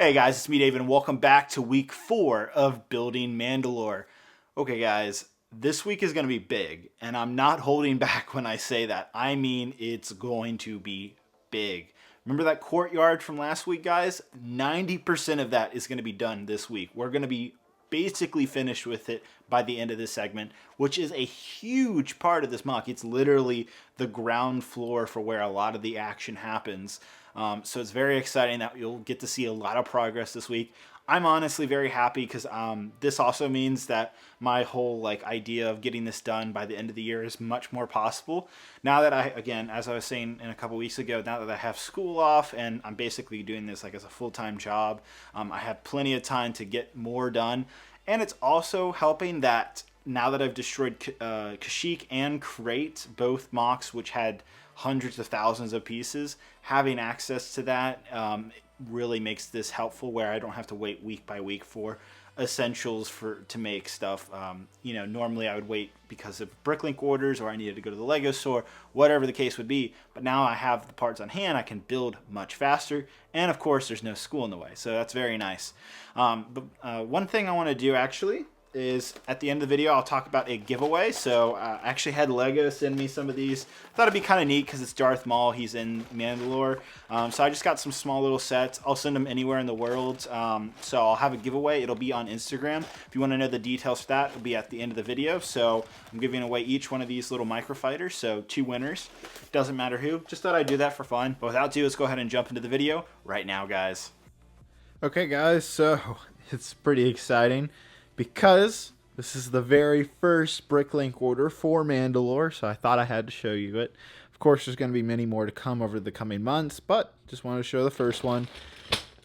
Hey guys, it's me David and welcome back to week 4 of building Mandalore. Okay guys, this week is going to be big and I'm not holding back when I say that. I mean it's going to be big. Remember that courtyard from last week guys? 90% of that is going to be done this week. We're going to be basically finished with it by the end of this segment, which is a huge part of this MOC. It's literally the ground floor for where a lot of the action happens. So it's very exciting that you'll get to see a lot of progress this week. I'm honestly very happy because this also means that my whole idea of getting this done by the end of the year is much more possible. Now that again, as I was saying in a couple weeks ago, now that I have school off and I'm basically doing this as a full-time job, I have plenty of time to get more done. And it's also helping that now that I've destroyed Kashyyyk and Crate, both MOCs, which had hundreds of thousands of pieces, having access to that really makes this helpful where I don't have to wait week by week for essentials to make stuff. Normally I would wait because of Bricklink orders or I needed to go to the Lego store, whatever the case would be. But now I have the parts on hand, I can build much faster. And of course there's no school in the way, so that's very nice. But one thing I want to do actually is at the end of the video I'll talk about a giveaway. So I actually had Lego send me some of these. Thought it'd be kind of neat because it's Darth Maul, he's in Mandalore. So I just got some small little sets. I'll send them anywhere in the world. So I'll have a giveaway. It'll be on Instagram. If you want to know the details for that, it'll be at the end of the video. So I'm giving away each one of these little microfighters. So 2 winners. Doesn't matter who. Just thought I'd do that for fun. But without ado, let's go ahead and jump into the video right now, guys. Okay guys, so it's pretty exciting because this is the very first Bricklink order for Mandalore, so I thought I had to show you it. Of course, there's going to be many more to come over the coming months, but just wanted to show the first one.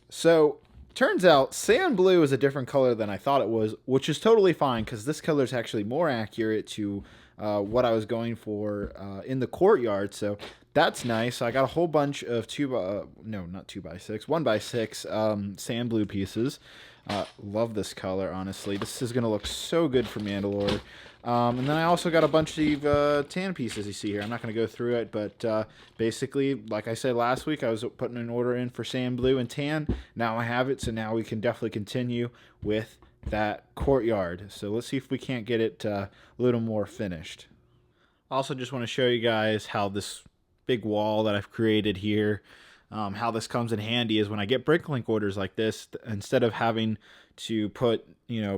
So, turns out sand blue is a different color than I thought it was, which is totally fine because this color is actually more accurate to what I was going for in the courtyard, so that's nice. I got a whole bunch of 1x6 sand blue pieces. Love this color, honestly. This is going to look so good for Mandalore. And then I also got a bunch of tan pieces you see here. I'm not going to go through it, but basically, like I said last week, I was putting an order in for sand blue and tan. Now I have it, so now we can definitely continue with that courtyard. So let's see if we can't get it a little more finished. I also just want to show you guys how this big wall that I've created here, how this comes in handy is when I get Bricklink orders like this, instead of having to put,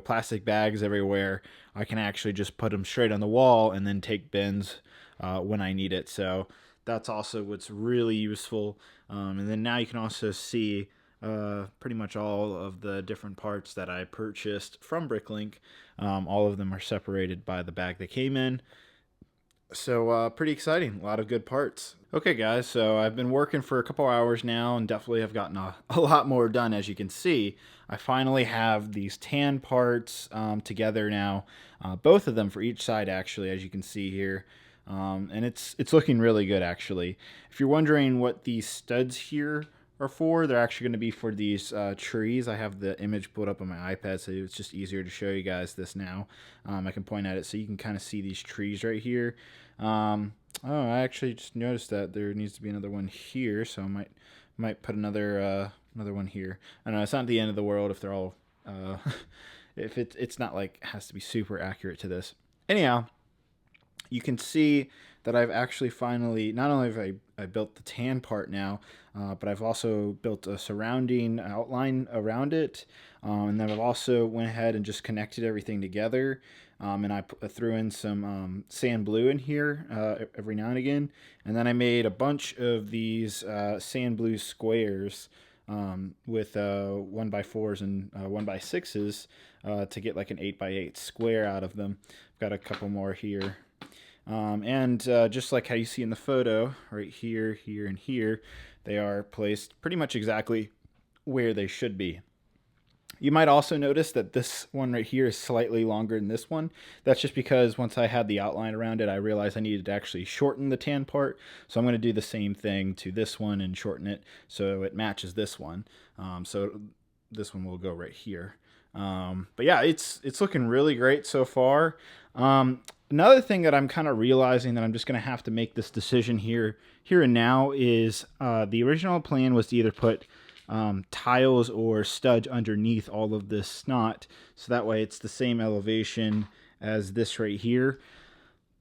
plastic bags everywhere, I can actually just put them straight on the wall and then take bins when I need it. So that's also what's really useful. And then now you can also see pretty much all of the different parts that I purchased from Bricklink. All of them are separated by the bag they came in. So pretty exciting, a lot of good parts. Okay guys, so I've been working for a couple hours now and definitely have gotten a lot more done. As you can see, I finally have these tan parts together now, both of them for each side actually, as you can see here. And it's looking really good actually. If you're wondering what these studs here are for, they're actually going to be for these trees. I have the image put up on my iPad, so it's just easier to show you guys this now. I can point at it so you can kind of see these trees right here. Oh, I actually just noticed that there needs to be another one here, so I might put another one here. I don't know, it's not the end of the world if they're all if it's not has to be super accurate to this. Anyhow, you can see that I've actually finally, not only have I built the tan part now, but I've also built a surrounding outline around it. And then I've also went ahead and just connected everything together. And I threw in some sand blue in here every now and again. And then I made a bunch of these sand blue squares with 1x4s and 1x6s to get like an 8x8 square out of them. I've got a couple more here. Just like how you see in the photo, right here, here, and here, they are placed pretty much exactly where they should be. You might also notice that this one right here is slightly longer than this one. That's just because once I had the outline around it, I realized I needed to actually shorten the tan part. So I'm going to do the same thing to this one and shorten it so it matches this one. So this one will go right here. But yeah, it's looking really great so far. Another thing that I'm kind of realizing that I'm just going to have to make this decision here and now is the original plan was to either put tiles or studs underneath all of this snot, so that way it's the same elevation as this right here.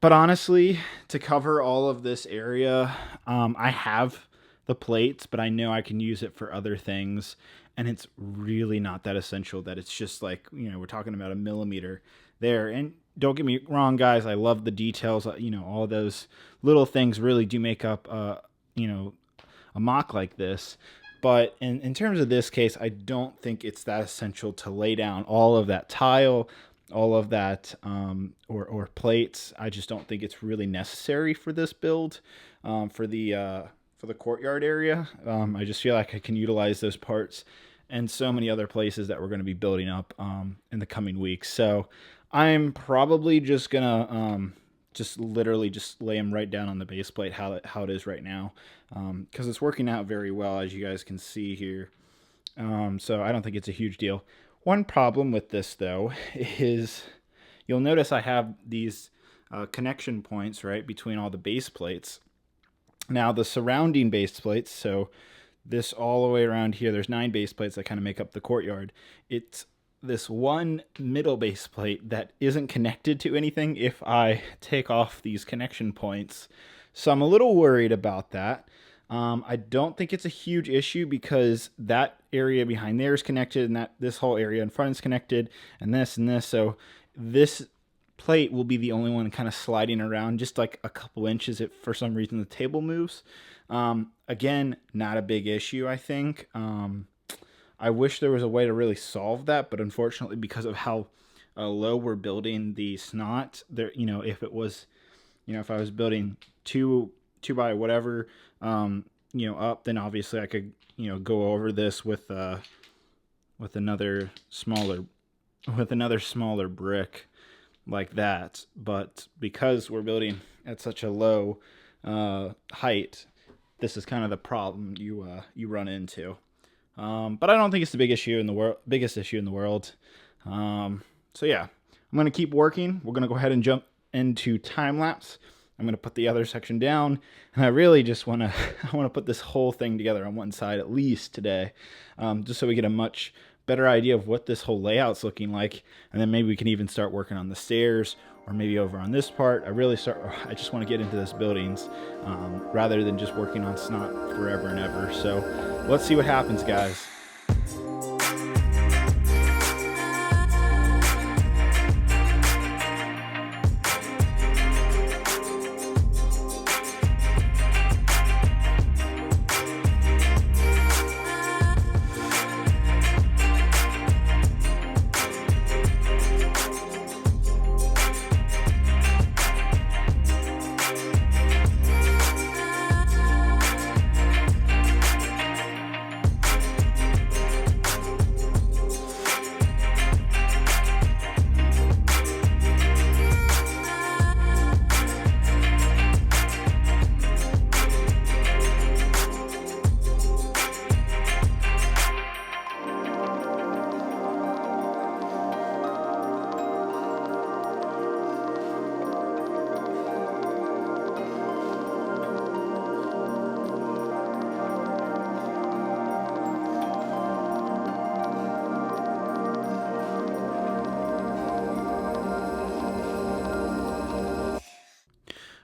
But honestly, to cover all of this area, I have the plates, but I know I can use it for other things, and it's really not that essential that it's just like, we're talking about a millimeter there. And don't get me wrong, guys, I love the details. All those little things really do make up, a mock like this. But in terms of this case, I don't think it's that essential to lay down all of that tile, all of that, or plates. I just don't think it's really necessary for this build, for the courtyard area. I just feel like I can utilize those parts and so many other places that we're going to be building up in the coming weeks. So I'm probably just gonna literally lay them right down on the base plate how it is right now, because it's working out very well, as you guys can see here. So I don't think it's a huge deal. One problem with this, though, is you'll notice I have these connection points right between all the base plates. Now the surrounding base plates, so this all the way around here, there's 9 base plates that kind of make up the courtyard. It's this one middle base plate that isn't connected to anything if I take off these connection points. So I'm a little worried about that. I don't think it's a huge issue because that area behind there is connected, and this whole area in front is connected, and this and this. So this plate will be the only one kind of sliding around just like a couple inches if for some reason the table moves. Again, not a big issue, I think. I wish there was a way to really solve that, but unfortunately, because of how low we're building the snot, there, if it was, if I was building two by whatever, up, then obviously I could, go over this with another smaller brick like that. But because we're building at such a low height, this is kind of the problem you run into. But I don't think it's the biggest issue in the world. So yeah, I'm going to keep working. We're going to go ahead and jump into time lapse. I'm going to put the other section down, and I really just want to put this whole thing together on one side at least today, just so we get a much better idea of what this whole layout's looking like, and then maybe we can even start working on the stairs, or maybe over on this part. I just want to get into this buildings, rather than just working on snot forever and ever. So let's see what happens, guys.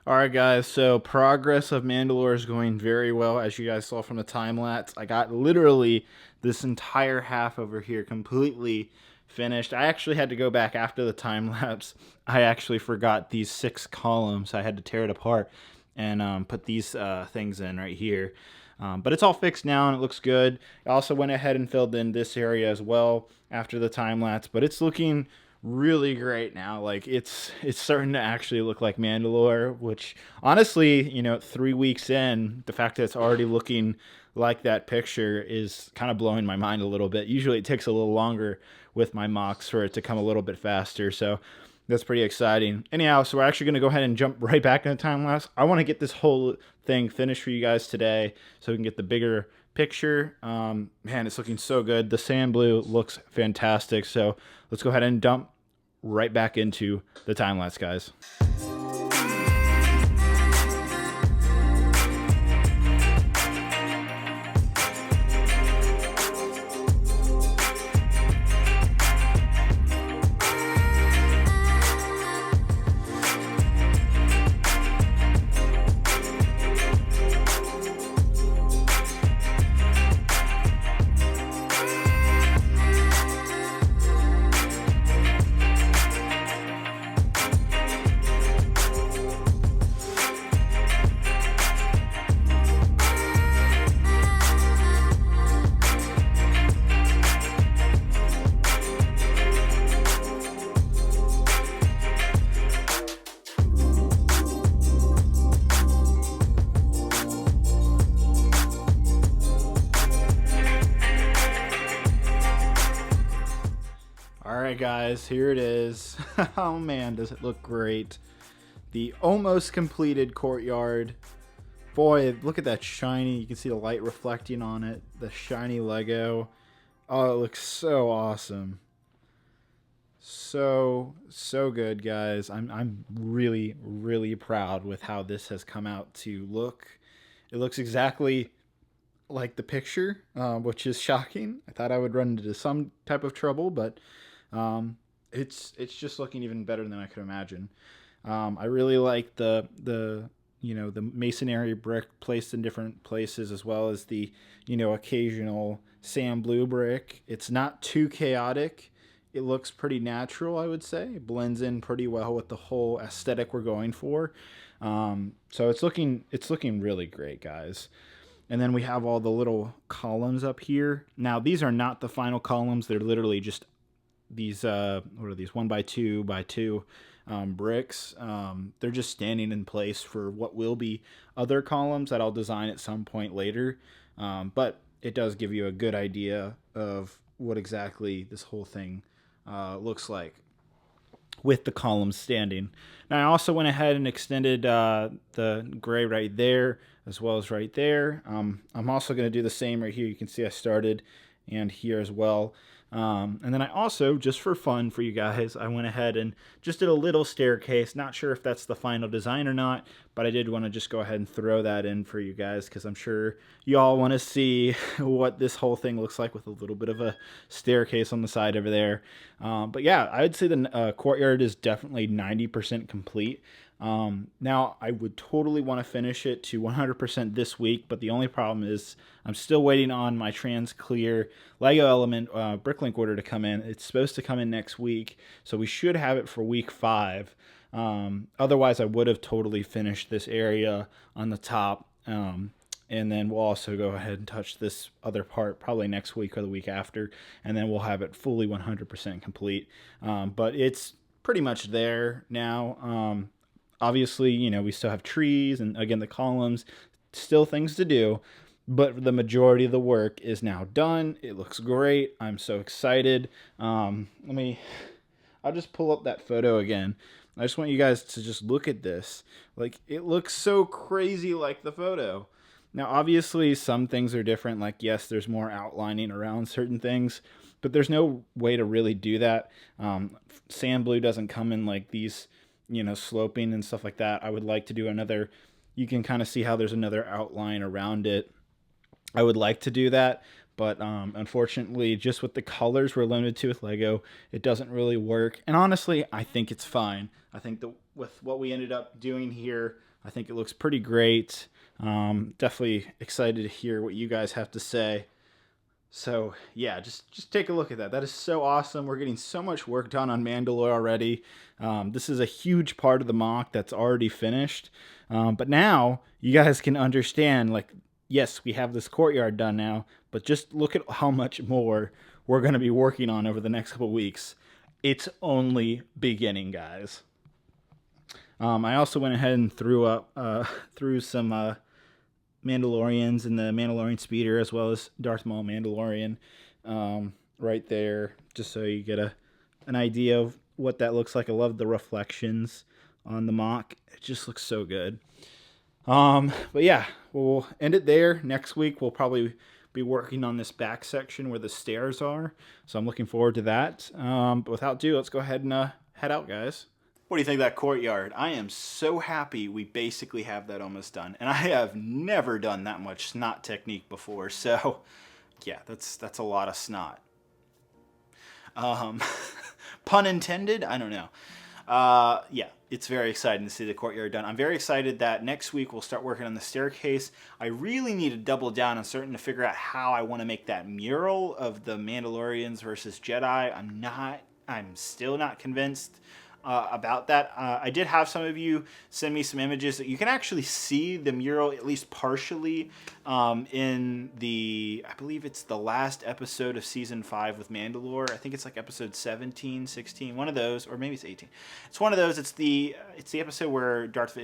Alright guys, so progress of Mandalore is going very well, as you guys saw from the time lapse. I got literally this entire half over here completely finished. I actually had to go back after the time lapse. I actually forgot these 6 columns. I had to tear it apart and put these things in right here. But it's all fixed now and it looks good. I also went ahead and filled in this area as well after the time lapse, but it's looking really great now. Like it's starting to actually look like Mandalore, which honestly, 3 weeks in, the fact that it's already looking like that picture is kind of blowing my mind a little bit. Usually it takes a little longer with my mocks for it to come a little bit faster, so that's pretty exciting. Anyhow, so we're actually going to go ahead and jump right back into time lapse. I want to get this whole thing finished for you guys today so we can get the bigger picture. Man, it's looking so good. The sand blue looks fantastic, so let's go ahead and dump right back into the time lapse, guys. right, guys, here it is. Oh man, does it look great. The almost completed courtyard. Boy, look at that shiny. You can see the light reflecting on it. The shiny Lego. Oh, it looks so awesome. So good, guys. I'm really proud with how this has come out to look. It looks exactly like the picture, which is shocking. I thought I would run into some type of trouble, but it's just looking even better than I could imagine. I really like the the masonry brick placed in different places, as well as the occasional sand blue brick. It's not too chaotic. It looks pretty natural, I would say. It blends in pretty well with the whole aesthetic we're going for. So it's looking really great, guys. And then we have all the little columns up here. Now, these are not the final columns. They're literally just these, what are these, 1x2x2 bricks. They're just standing in place for what will be other columns that I'll design at some point later. But it does give you a good idea of what exactly this whole thing looks like with the columns standing. Now, I also went ahead and extended the gray right there as well as right there. I'm also going to do the same right here. You can see I started and here as well. And then I also, just for fun for you guys, I went ahead and just did a little staircase. Not sure if that's the final design or not, but I did want to just go ahead and throw that in for you guys because I'm sure you all want to see what this whole thing looks like with a little bit of a staircase on the side over there. But yeah, I'd say the courtyard is definitely 90% complete. Now, I would totally want to finish it to 100% this week, but the only problem is I'm still waiting on my trans clear Lego element bricklink order to come in. It's supposed to come in next week, so we should have it for week 5. Otherwise, I would have totally finished this area on the top, and then we'll also go ahead and touch this other part probably next week or the week after, and then we'll have it fully 100% complete. But it's pretty much there now. Obviously, we still have trees and, again, the columns, still things to do, but the majority of the work is now done. It looks great. I'm so excited. I'll just pull up that photo again. I just want you guys to just look at this. Like, it looks so crazy like the photo. Now, obviously, some things are different. Like, yes, there's more outlining around certain things, but there's no way to really do that. Sand blue doesn't come in like these sloping and stuff like that. I would like to do another, you can kind of see how there's another outline around it. I would like to do that, but unfortunately, just with the colors we're limited to with Lego, it doesn't really work. And honestly, I think it's fine. I think that with what we ended up doing here, I think it looks pretty great. Definitely excited to hear what you guys have to say. So yeah, just take a look at that. That is so awesome. We're getting so much work done on Mandalore already. This is a huge part of the mock that's already finished. But now you guys can understand, like, yes, we have this courtyard done now, but just look at how much more we're going to be working on over the next couple weeks. It's only beginning, guys. I also went ahead and threw some Mandalorians and the Mandalorian speeder, as well as Darth Maul Mandalorian right there, just so you get an idea of what that looks like. I love the reflections on the mock. It just looks so good. But yeah, we'll end it there. Next week we'll probably be working on this back section where the stairs are, so I'm looking forward to that. But without ado, let's go ahead and head out, guys. What do you think of that courtyard? I am so happy we basically have that almost done. And I have never done that much snot technique before. So, yeah, that's a lot of snot. Pun intended? I don't know. Yeah, it's very exciting to see the courtyard done. I'm very excited that next week we'll start working on the staircase. I really need to double down on starting to figure out how I want to make that mural of the Mandalorians versus Jedi. I'm still not convinced. about that. I did have some of you send me some images that you can actually see the mural at least partially in I believe it's the last episode of season 5 with Mandalore. I think it's like episode 17, 16, one of those, or maybe it's 18. It's one of those. It's the episode where Darth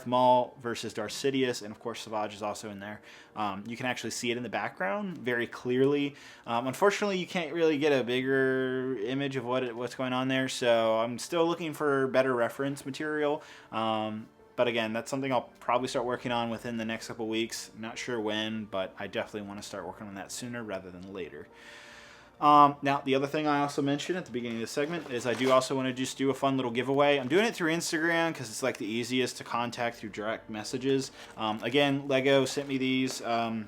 Maul versus Darth Sidious, and of course Savage is also in there. You can actually see it in the background very clearly. Unfortunately, you can't really get a bigger image of what's going on there, so I'm still looking for better reference material. But again, that's something I'll probably start working on within the next couple weeks. I'm not sure when, but I definitely want to start working on that sooner rather than later. Now, the other thing I also mentioned at the beginning of the segment is I do also want to just do a fun little giveaway. I'm doing it through Instagram because it's like the easiest to contact through direct messages. Again, Lego sent me these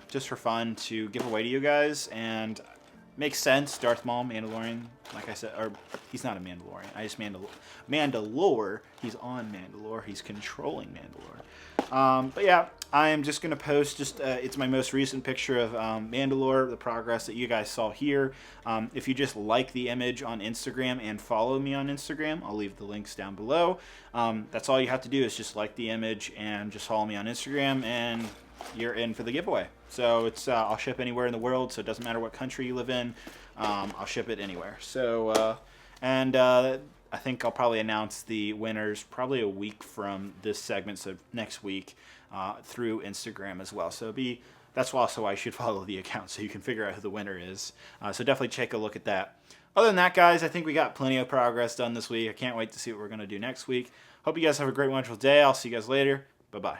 just for fun to give away to you guys, and makes sense. Darth Maul, Mandalorian, like I said, or he's not a Mandalorian. I just Mandalore. He's on Mandalore. He's controlling Mandalore. But yeah, I am just gonna post it's my most recent picture of Mandalore, the progress that you guys saw here. If you just like the image on Instagram and follow me on Instagram, I'll leave the links down below. That's all you have to do is just like the image and just follow me on Instagram, and you're in for the giveaway. So it's I'll ship anywhere in the world, so it doesn't matter what country you live in. I'll ship it anywhere. So I think I'll probably announce the winners probably a week from this segment, so next week, through Instagram as well. So that's also why you should follow the account so you can figure out who the winner is. So definitely take a look at that. Other than that, guys, I think we got plenty of progress done this week. I can't wait to see what we're going to do next week. Hope you guys have a great, wonderful day. I'll see you guys later. Bye-bye.